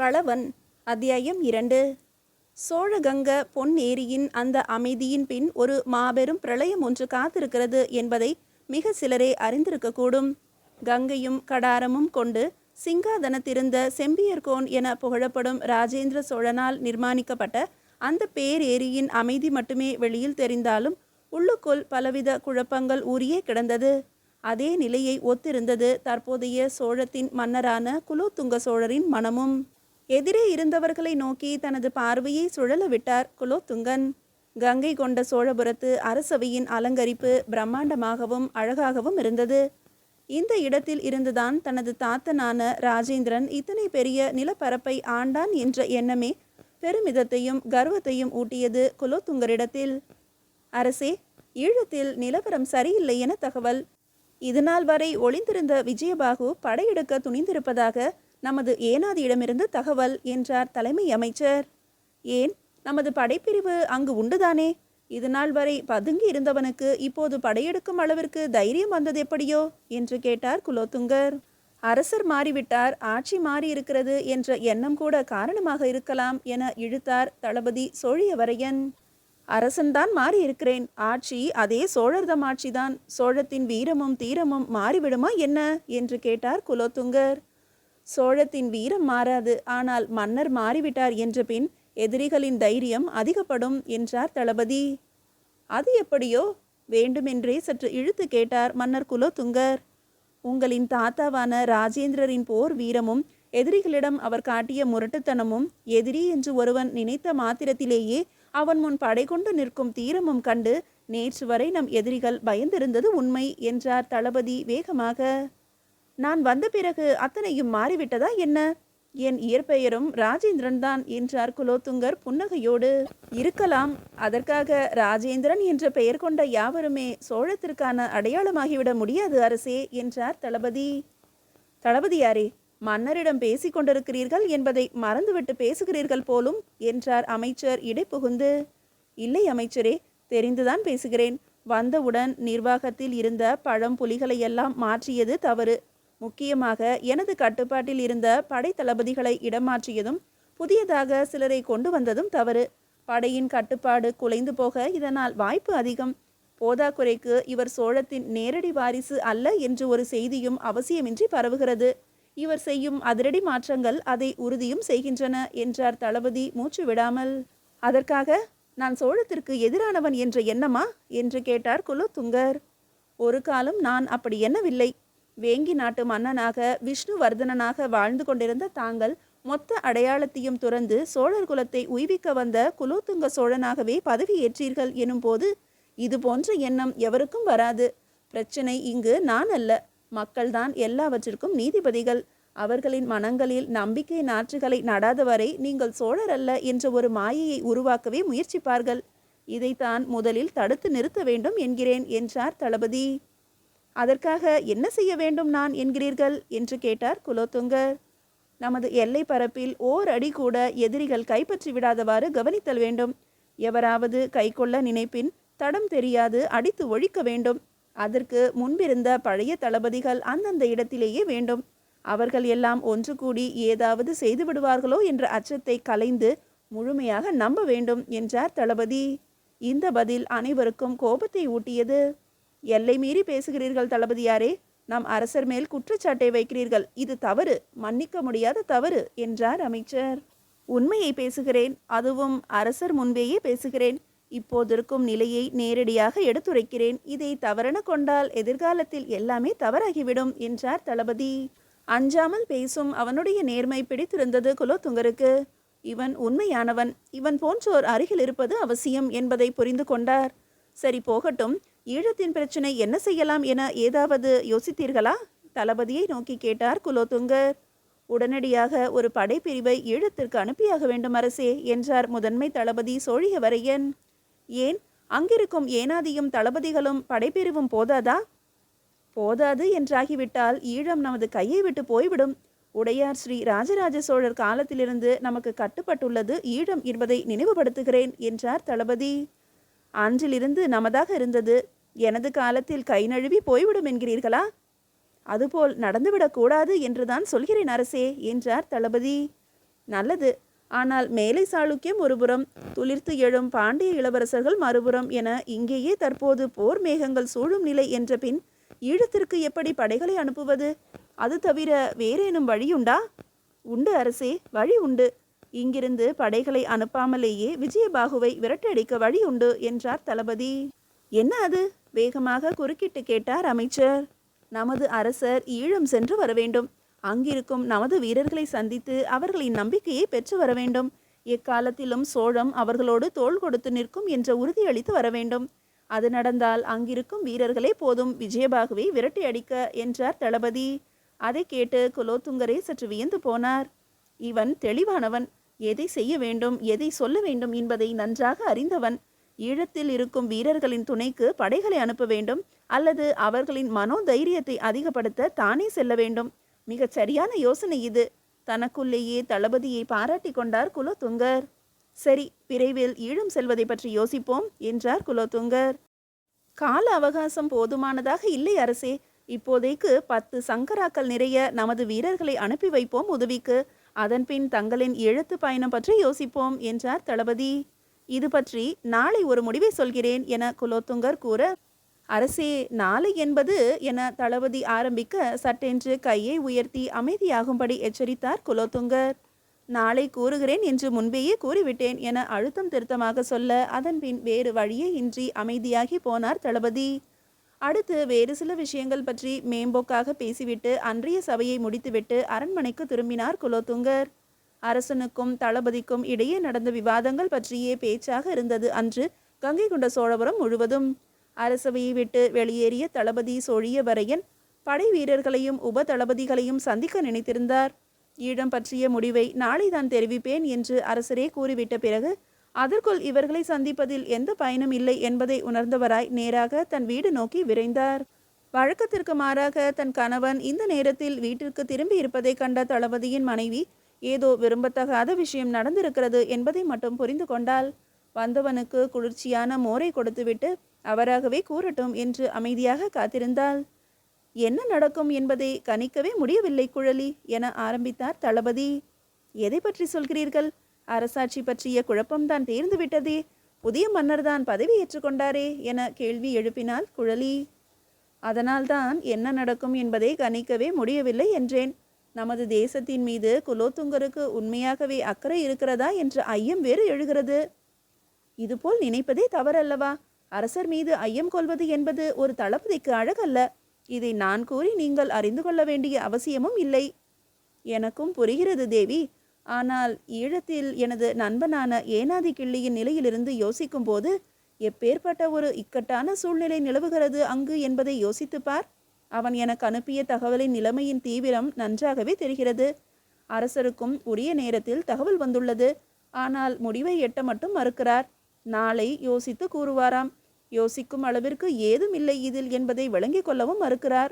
களவன் அத்தியாயம் 2. சோழகங்க பொன் ஏரியின் அந்த அமைதியின் பின் ஒரு மாபெரும் பிரளயம் ஒன்று காத்திருக்கிறது என்பதை மிக சிலரே அறிந்திருக்கக்கூடும். கங்கையும் கடாரமும் கொண்டு சிங்காதனத்திருந்த செம்பியர்கோன் என புகழப்படும் ராஜேந்திர சோழனால் நிர்மாணிக்கப்பட்ட அந்த பேரேரியின் அமைதி மட்டுமே வெளியில் தெரிந்தாலும் உள்ளுக்குள் பலவித குழப்பங்கள் ஊறியே கிடந்தது. அதே நிலையை ஒத்திருந்தது தற்போதைய சோழத்தின் மன்னரான குலோத்துங்க சோழரின் மனமும். எதிரே இருந்தவர்களை நோக்கி தனது பார்வையை சுழல விட்டார் குலோத்துங்கன். கங்கை கொண்ட சோழபுரத்து அரசவையின் அலங்கரிப்பு பிரம்மாண்டமாகவும் அழகாகவும் இருந்தது. இந்த இடத்தில் இருந்துதான் தனது தாத்தனான ராஜேந்திரன் இத்தனை பெரிய நிலப்பரப்பை ஆண்டான் என்ற எண்ணமே பெருமிதத்தையும் கர்வத்தையும் ஊட்டியது குலோத்துங்கரிடத்தில். அரசே, ஈழத்தில் நிலவரம் சரியில்லை என தகவல். இதுநாள் வரை ஒளிந்திருந்த விஜயபாகு படையெடுக்க துணிந்திருப்பதாக நமது ஏனாதியிடமிருந்து தகவல் என்றார் தலைமை அமைச்சர். ஏன், நமது படைப்பிரிவு அங்கு உண்டுதானே? இதுநாள் வரை பதுங்கி இருந்தவனுக்கு இப்போது படையெடுக்கும் அளவிற்கு தைரியம் வந்தது எப்படியோ என்று கேட்டார் குலோத்துங்கர். அரசர் மாறிவிட்டார், ஆட்சி மாறி இருக்கிறது என்ற எண்ணம் கூட காரணமாக இருக்கலாம் என இழுத்தார் தளபதி சோழியவரையன். அரசன்தான் மாறி இருக்கிறேன், ஆட்சி அதே சோழர்தம் ஆட்சிதான். சோழத்தின் வீரமும் தீரமும் மாறிவிடுமா என்ன என்று கேட்டார் குலோத்துங்கர். சோழத்தின் வீரம் மாறாது, ஆனால் மன்னர் மாறிவிட்டார் என்ற பின் எதிரிகளின் தைரியம் அதிகப்படும் என்றார் தளபதி. அது எப்படியோ? வேண்டுமென்றே சற்று இழுத்து கேட்டார் மன்னர் குலோத்துங்கர். உங்களின் தாத்தாவான ராஜேந்திரரின் போர் வீரமும் எதிரிகளிடம் அவர் காட்டிய முரட்டுத்தனமும் எதிரி என்று ஒருவன் நினைத்த மாத்திரத்திலேயே அவன் முன் படை கொண்டு நிற்கும் தீரமும் கண்டு நேற்று வரை நம் எதிரிகள் பயந்திருந்தது உண்மை என்றார் தளபதி வேகமாக. நான் வந்த பிறகு அத்தனையும் மாறிவிட்டதா என்ன? என் இயற்பெயரும் ராஜேந்திரன் தான் என்றார் குலோத்துங்கர் புன்னகையோடு. இருக்கலாம், அதற்காக ராஜேந்திரன் என்ற பெயர் கொண்ட யாவருமே சோழத்திற்கான அடையாளமாகிவிட முடியாது அரசே என்றார் தளபதி. தளபதியாரே, மன்னரிடம் பேசிக் கொண்டிருக்கிறீர்கள் என்பதை மறந்துவிட்டு பேசுகிறீர்கள் போலும் என்றார் அமைச்சர் இடைப்புகுந்து. இல்லை அமைச்சரே, தெரிந்துதான் பேசுகிறேன். வந்தவுடன் நிர்வாகத்தில் இருந்த பழம்புலிகளையெல்லாம் மாற்றியது தவறு. முக்கியமாக எனது கட்டுப்பாட்டில் இருந்த படை தளபதிகளை இடமாற்றியதும் புதியதாக சிலரை கொண்டு வந்ததும் தவறு. படையின் கட்டுப்பாடு குலைந்து போக இதனால் வாய்ப்பு அதிகம். போதாக்குறைக்கு இவர் சோழத்தின் நேரடி வாரிசு அல்ல என்று ஒரு செய்தியும் அவசியமின்றி பரவுகிறது. இவர் செய்யும் அதிரடி மாற்றங்கள் அதை உறுதியும் செய்கின்றன என்றார் தளபதி மூச்சு விடாமல். அதற்காக நான் சோழத்திற்கு எதிரானவன் என்ற எண்ணமா என்று கேட்டார் குலோத்துங்கர். ஒரு காலம் நான் அப்படி எண்ணவில்லை. வேங்கி நாட்டு மன்னனாக விஷ்ணுவர்தனனாக வாழ்ந்து கொண்டிருந்த தாங்கள் மொத்த அடையாளத்தையும் துறந்து சோழர் குலத்தை உய்விக்க வந்த குலோத்துங்க சோழனாகவே பதவி ஏற்றீர்கள் எனும் போது இது போன்ற எண்ணம் எவருக்கும் வராது. பிரச்சனை இங்கு நான் அல்ல, மக்கள்தான் எல்லாவற்றிற்கும் நீதிபதிகள். அவர்களின் மனங்களில் நம்பிக்கை நாற்றுகளை நடாதவரை நீங்கள் சோழர் அல்ல என்ற ஒரு மாயையை உருவாக்கவே முயற்சிப்பார்கள். இதைத்தான் முதலில் தடுத்து நிறுத்த வேண்டும் என்கிறேன் என்றார் தளபதி. அதற்காக என்ன செய்ய வேண்டும் நான் என்கிறீர்கள் என்று கேட்டார் குலோத்துங்கர். நமது எல்லை பரப்பில் ஓர் அடி கூட எதிரிகள் கைப்பற்றி விடாதவாறு கவனித்தல் வேண்டும். எவராவது கை கொள்ள நினைப்பின் தடம் தெரியாது அடித்து ஒழிக்க வேண்டும். அதற்கு முன்பிருந்த பழைய தளபதிகள் அந்தந்த இடத்திலேயே வேண்டும். அவர்கள் எல்லாம் ஒன்று கூடி ஏதாவது செய்து விடுவார்களோ என்ற அச்சத்தை கலைந்து முழுமையாக நம்ப வேண்டும் என்றார் தளபதி. இந்த பதில் அனைவருக்கும் கோபத்தை ஊட்டியது. எல்லை மீறி பேசுகிறீர்கள் தளபதியாரே, நம் அரசர் மேல் குற்றச்சாட்டை வைக்கிறீர்கள். இது தவறு, மன்னிக்க முடியாத தவறு என்றார் அமைச்சர். உண்மையை பேசுகிறேன், அதுவும் அரசர் முன்பேயே பேசுகிறேன். இப்போதிருக்கும் நிலையை நேரடியாக எடுத்துரைக்கிறேன். இதை தவறென கொண்டால் எதிர்காலத்தில் எல்லாமே தவறாகிவிடும் என்றார் தளபதி. அஞ்சாமல் பேசும் அவனுடைய நேர்மை பிடித்திருந்தது குலோத்துங்கருக்கு. இவன் உண்மையானவன், இவன் போன்றோர் அருகில் இருப்பது அவசியம் என்பதை புரிந்து கொண்டார். சரி போகட்டும், ஈழத்தின் பிரச்சனை என்ன செய்யலாம் என ஏதாவது யோசித்தீர்களா? தளபதியை நோக்கி கேட்டார் குலோத்துங்கர். உடனடியாக ஒரு படைப்பிரிவை ஈழத்திற்கு அனுப்பியாக வேண்டும் அரசே என்றார் முதன்மை தளபதி சோழியவரையன். ஏன், அங்கிருக்கும் ஏனாதியும் தளபதிகளும் படைப்பிரிவும் போதாதா? போதாது என்றாகிவிட்டால் ஈழம் நமது கையை விட்டு போய்விடும். உடையார் ஸ்ரீ ராஜராஜ சோழர் காலத்திலிருந்து நமக்கு கட்டுப்பட்டுள்ளது ஈழம் என்பதை நினைவுபடுத்துகிறேன் என்றார் தளபதி. அன்றிலிருந்து நமதாக இருந்தது. எனது காலத்தில் கை நழுவி போய்விடும் என்கிறீர்களா? அதுபோல் நடந்துவிடக்கூடாது என்றுதான் சொல்கிறேன் அரசே என்றார் தளபதி. நல்லது. ஆனால் மேலை சாளுக்கியம் ஒருபுறம், துளிர்த்து எழும் பாண்டிய இளவரசர்கள் மறுபுறம் என இங்கேயே தற்போது போர் மேகங்கள் சூழும் நிலை என்ற பின் ஈழத்திற்கு எப்படி படைகளை அனுப்புவது? அது தவிர வேறேனும் வழியுண்டா? உண்டு அரசே, வழி உண்டு. இங்கிருந்து படைகளை அனுப்பாமலேயே விஜயபாகுவை விரட்டடிக்க வழி உண்டு என்றார் தளபதி. என்ன அது? வேகமாக குறுக்கிட்டு கேட்டார் அமைச்சர். நமது அரசர் ஈழம் சென்று வர வேண்டும். அங்கிருக்கும் நமது வீரர்களை சந்தித்து அவர்களின் நம்பிக்கையை பெற்று வர வேண்டும். எக்காலத்திலும் சோழம் அவர்களோடு தோள் கொடுத்து நிற்கும் என்ற உறுதியளித்து வர வேண்டும். அது நடந்தால் அங்கிருக்கும் வீரர்களே போதும் விஜயபாகுவை விரட்டி அடிக்க என்றார் தளபதி. அதை கேட்டு குலோத்துங்கரே சற்று வியந்து போனார். இவன் தெளிவானவன். எதை செய்ய வேண்டும், எதை சொல்ல வேண்டும் என்பதை நன்றாக அறிந்தவன். ஈழத்தில் இருக்கும் வீரர்களின் துணைக்கு படைகளை அனுப்ப வேண்டும், அல்லது அவர்களின் மனோதைரியத்தை அதிகப்படுத்த தானே செல்ல வேண்டும். மிகச் சரியான யோசனை இது. தனக்குள்ளேயே தளபதியை பாராட்டி கொண்டார் குலோத்துங்கர். சரி, விரைவில் ஈழம் செல்வதை பற்றி யோசிப்போம் என்றார் குலோத்துங்கர். கால அவகாசம் போதுமானதாக இல்லை அரசே. இப்போதைக்கு 10 சங்கராக்கள் நிறைய நமது வீரர்களை அனுப்பி வைப்போம் உதவிக்கு. அதன்பின் தங்களின் எழுத்து பயணம் பற்றி யோசிப்போம் என்றார் தளபதி. இது பற்றி நாளை ஒரு முடிவை சொல்கிறேன் என குலோத்துங்கர் கூற, அரசே, நாளை என்பது என தளபதி ஆரம்பிக்க சட்டென்று கையை உயர்த்தி அமைதியாகும்படி எச்சரித்தார் குலோத்துங்கர். நாளை கூறுகிறேன் என்று முன்பேயே கூறிவிட்டேன் என அழுத்தம் திருத்தமாக சொல்ல, அதன்பின் வேறு வழியே இன்றி அமைதியாகி போனார் தளபதி. அடுத்து வேறு சில விஷயங்கள் பற்றி மேம்போக்காக பேசிவிட்டு அன்றைய சபையை முடித்துவிட்டு அரண்மனைக்கு திரும்பினார் குலோத்துங்கர். அரசனுக்கும் தளபதிக்கும் இடையே நடந்த விவாதங்கள் பற்றியே பேச்சாக இருந்தது அன்று கங்கை கொண்ட சோழபுரம் முழுவதும். அரசவையை விட்டு வெளியேறிய தளபதி சோழியவரையன் படை வீரர்களையும் உப தளபதிகளையும் சந்திக்க நினைத்திருந்தார். ஈழம் பற்றிய முடிவை நாளை தான் தெரிவிப்பேன் என்று அரசரே கூறிவிட்ட பிறகு அதற்குள் இவர்களை சந்திப்பதில் எந்த பயனும் இல்லை என்பதை உணர்ந்தவராய் நேராக தன் வீடு நோக்கி விரைந்தார். வழக்கத்திற்கு மாறாக தன் கணவன் இந்த நேரத்தில் வீட்டிற்கு திரும்பி இருப்பதை கண்ட தளபதியின் மனைவி ஏதோ விரும்பத்தகாத விஷயம் நடந்திருக்கிறது என்பதை மட்டும் புரிந்து கொண்டாள். வந்தவனுக்கு குளிர்ச்சியான மோரை கொடுத்துவிட்டு அவராகவே கூறட்டும் என்று அமைதியாக காத்திருந்தாள். என்ன நடக்கும் என்பதை கணிக்கவே முடியவில்லை குழலி என ஆரம்பித்தார் தளபதி. எதை பற்றி சொல்கிறீர்கள்? அரசாட்சி பற்றிய குழப்பம்தான் தீர்ந்து விட்டதே. புதிய மன்னர்தான் பதவி ஏற்றுக்கொண்டாரே என கேள்வி எழுப்பினாள் குழலி. அதனால்தான் என்ன நடக்கும் என்பதை கணிக்கவே முடியவில்லை என்றேன். நமது தேசத்தின் மீது குலோத்துங்கருக்கு உண்மையாகவே அக்கறை இருக்கிறதா என்ற ஐயம் வேறு எழுகிறது. இதுபோல் நினைப்பதே தவறல்லவா? அரசர் மீது ஐயம் கொள்வது என்பது ஒரு தளபதிக்கு அழகல்ல. இதை நான் கூறி நீங்கள் அறிந்து கொள்ள வேண்டிய அவசியமும் இல்லை. எனக்கும் புரிகிறது தேவி. ஆனால் ஈழத்தில் எனது நண்பனான ஏனாதி கிள்ளியின் நிலையிலிருந்து யோசிக்கும் போது எப்பேற்பட்ட ஒரு இக்கட்டான சூழ்நிலை நிலவுகிறது அங்கு என்பதை யோசித்துப்பார். அவன் எனக்கு அனுப்பிய தகவலின் நிலைமையின் தீவிரம் நன்றாகவே தெரிகிறது. அரசருக்கும் உரிய நேரத்தில் தகவல் வந்துள்ளது. ஆனால் முடிவை எட்ட மட்டும் மறுக்கிறார். நாளை யோசித்து கூறுவாராம். யோசிக்கும் அளவிற்கு ஏதும் இல்லை இதில் என்பதை விளங்கிக் கொள்ளவும் மறுக்கிறார்.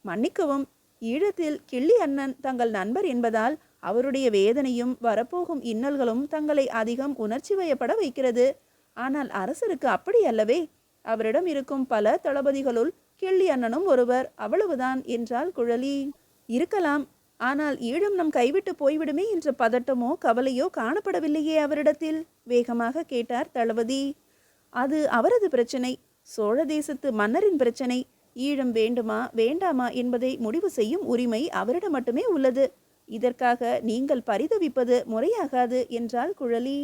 மன்னிக்கவும், ஈழத்தில் கிள்ளி அண்ணன் தங்கள் நண்பர் என்பதால் அவருடைய வேதனையும் வரப்போகும் இன்னல்களும் தங்களை அதிகம் உணர்ச்சி வயப்பட வைக்கிறது. ஆனால் அரசருக்கு அப்படி அல்லவே. அவரிடம் இருக்கும் பல தளபதிகளுள் கிள்ளி அண்ணனும் ஒருவர், அவ்வளவுதான் என்றாள் குழலி. இருக்கலாம். ஆனால் ஈழம் நம் கைவிட்டு போய்விடுமே என்ற பதட்டமோ கவலையோ காணப்படவில்லையே அவரிடத்தில் வேகமாக கேட்டார் தளபதி. அது அவரது பிரச்சனை. சோழ தேசத்து மன்னரின் பிரச்சனை. ஈழம் வேண்டுமா வேண்டாமா என்பதை முடிவு செய்யும் உரிமை அவரிடம் மட்டுமே உள்ளது. இதற்காக நீங்கள் பரிதவிப்பது முறையாகாது என்றாள் குழலி.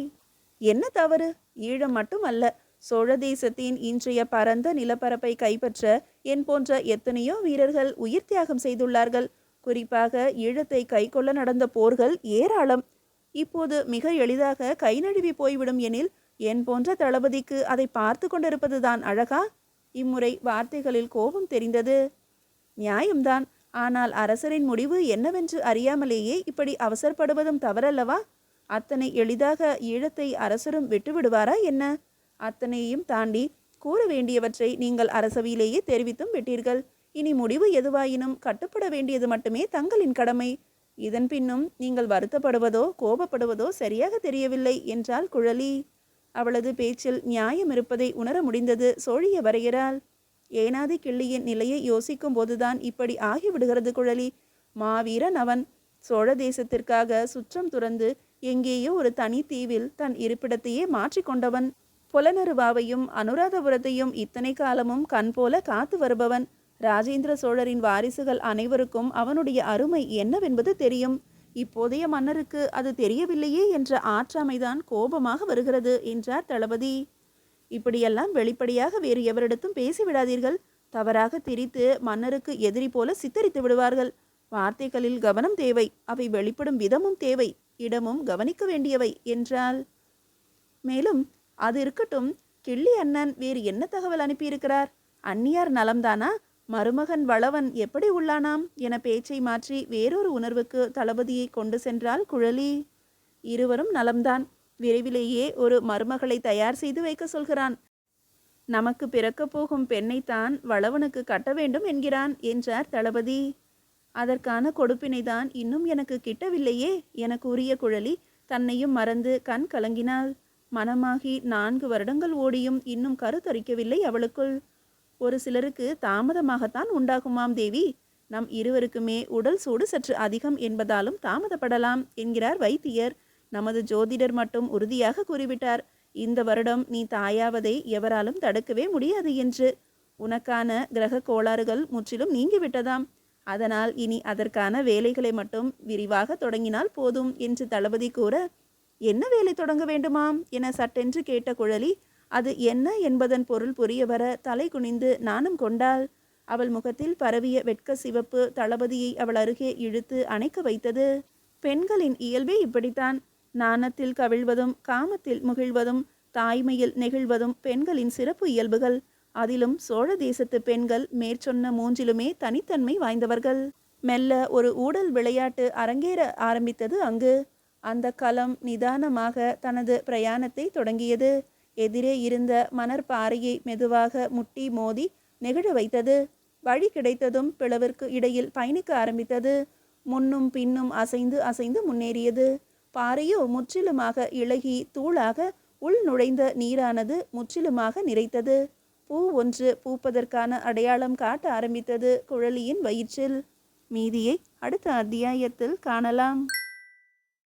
என்ன தவறு? ஈழம் மட்டுமல்ல, சோழ தேசத்தின் இன்றைய பரந்த நிலப்பரப்பை கைப்பற்ற என் போன்ற எத்தனையோ வீரர்கள் உயிர் தியாகம் செய்துள்ளார்கள். குறிப்பாக ஈழத்தை கைக்கொள்ள நடந்த போர்கள் ஏராளம். இப்போது மிக எளிதாக கை நழுவி போய்விடும் எனில் என் போன்ற தளபதிக்கு அதை பார்த்து கொண்டிருப்பதுதான் அழகா? இம்முறை வார்த்தைகளில் கோபம் தெரிந்தது. நியாயம்தான். ஆனால் அரசரின் முடிவு என்னவென்று அறியாமலேயே இப்படி அவசரப்படுவதும் தவறல்லவா? அத்தனை எளிதாக ஈழத்தை அரசரும் விட்டுவிடுவாரா என்ன? அத்தனையும் தாண்டி கூற வேண்டியவற்றை நீங்கள் அரசவையிலேயே தெரிவித்தும் விட்டீர்கள். இனி முடிவு எதுவாயினும் கட்டுப்பட வேண்டியது மட்டுமே தங்களின் கடமை. இதன் பின்னும் நீங்கள் வருத்தப்படுவதோ கோபப்படுவதோ சரியாக தெரியவில்லை என்றாள் குழலி. அவளது பேச்சில் நியாயம் இருப்பதை உணர முடிந்தது சோழியவரையரால். ஏனாதி கிள்ளியின் நிலையை யோசிக்கும் போதுதான் இப்படி ஆகிவிடுகிறது குழலி. மாவீரன் அவன். சோழ தேசத்திற்காக சுற்றம் துறந்து எங்கேயோ ஒரு தனி தீவில் தன் இருப்பிடத்தையே மாற்றிக்கொண்டவன். புலனருவாவையும் அனுராதபுரத்தையும் இத்தனை காலமும் கண் போல காத்து வருபவன். ராஜேந்திர சோழரின் வாரிசுகள் அனைவருக்கும் அவனுடைய அருமை என்னவென்பது தெரியும். இப்போதைய மன்னருக்கு அது தெரியவில்லையே என்ற ஆற்றாமைதான் கோபமாக வருகிறது என்றார் தளபதி. இப்படியெல்லாம் வெளிப்படையாக வேறு எவரிடத்தும் பேசிவிடாதீர்கள். தவறாக திரித்து மன்னருக்கு எதிரி போல சித்தரித்து விடுவார்கள். வார்த்தைகளில் கவனம் தேவை. அவை வெளிப்படும் விதமும் தேவை. இடமும் கவனிக்க வேண்டியவை என்றாள். மேலும் அது இருக்கட்டும், கிள்ளி அண்ணன் வேறு என்ன தகவல் அனுப்பியிருக்கிறார்? அந்நியார் நலம்தானா? மருமகன் வளவன் எப்படி உள்ளானாம் என பேச்சை மாற்றி வேறொரு உணர்வுக்கு தளபதியை கொண்டு சென்றாள் குழலி. இருவரும் நலம்தான். விரைவிலேயே ஒரு மருமகளை தயார் செய்து வைக்க சொல்கிறான். நமக்கு பிறக்கப் போகும் பெண்ணைத்தான் வளவனுக்கு கட்ட வேண்டும் என்கிறான் என்றார் தளபதி. அதற்கான கொடுப்பினைதான் இன்னும் எனக்கு கிட்டவில்லையே என கூறிய குழலி தன்னையும் மறந்து கண் கலங்கினாள். மனமாகி 4 வருடங்கள் ஓடியும் இன்னும் கருத்தரிக்கவில்லை அவளுக்குள். ஒரு சிலருக்கு தாமதமாகத்தான் உண்டாகுமாம் தேவி. நம் இருவருக்குமே உடல் சூடு சற்று அதிகம் என்பதாலும் தாமதப்படலாம் என்கிறார் வைத்தியர். நமது ஜோதிடர் மட்டும் உறுதியாக கூறிவிட்டார், இந்த வருடம் நீ தாயாவதை எவராலும் தடுக்கவே முடியாது என்று. உனக்கான கிரக கோளாறுகள் முற்றிலும் நீங்கிவிட்டதாம். அதனால் இனி அதற்கான வேலைகளை மட்டும் விரிவாக தொடங்கினால் போதும் என்று தளபதி கூற, என்ன வேலை தொடங்க வேண்டுமாம் என சட்டென்று கேட்ட குழலி அது என்ன என்பதன் பொருள் புரிய வர தலை குனிந்து நாணம் கொண்டாள். அவள் முகத்தில் பரவிய வெட்க சிவப்பு தளபதியை அவள் அருகே இழுத்து அணைக்க வைத்தது. பெண்களின் இயல்பே இப்படித்தான். நாணத்தில் கவிழ்வதும் காமத்தில் முகிழ்வதும் தாய்மையில் நெகிழ்வதும் பெண்களின் சிறப்பு இயல்புகள். அதிலும் சோழ தேசத்து பெண்கள் மேற்சொன்ன மூன்றிலுமே தனித்தன்மை வாய்ந்தவர்கள். மெல்ல ஒரு ஊடல் விளையாட்டு அரங்கேற ஆரம்பித்தது அங்கு. அந்த களம் நிதானமாக தனது பிரயாணத்தை தொடங்கியது. எதிரே இருந்த மணற்பாறையை மெதுவாக முட்டி மோதி நெகிழ வைத்தது. வழி கிடைத்ததும் பிளவிற்கு இடையில் பயணிக்க ஆரம்பித்தது. முன்னும் பின்னும் அசைந்து அசைந்து முன்னேறியது. பாறையோ முற்றிலுமாக இளகி தூளாக உள் நுழைந்த நீரானது முற்றிலுமாக நிறைத்தது. பூ ஒன்று பூப்பதற்கான அடையாளம் காட்ட ஆரம்பித்தது குழலியின் வயிற்றில். மீதியை அடுத்த அத்தியாயத்தில் காணலாம்.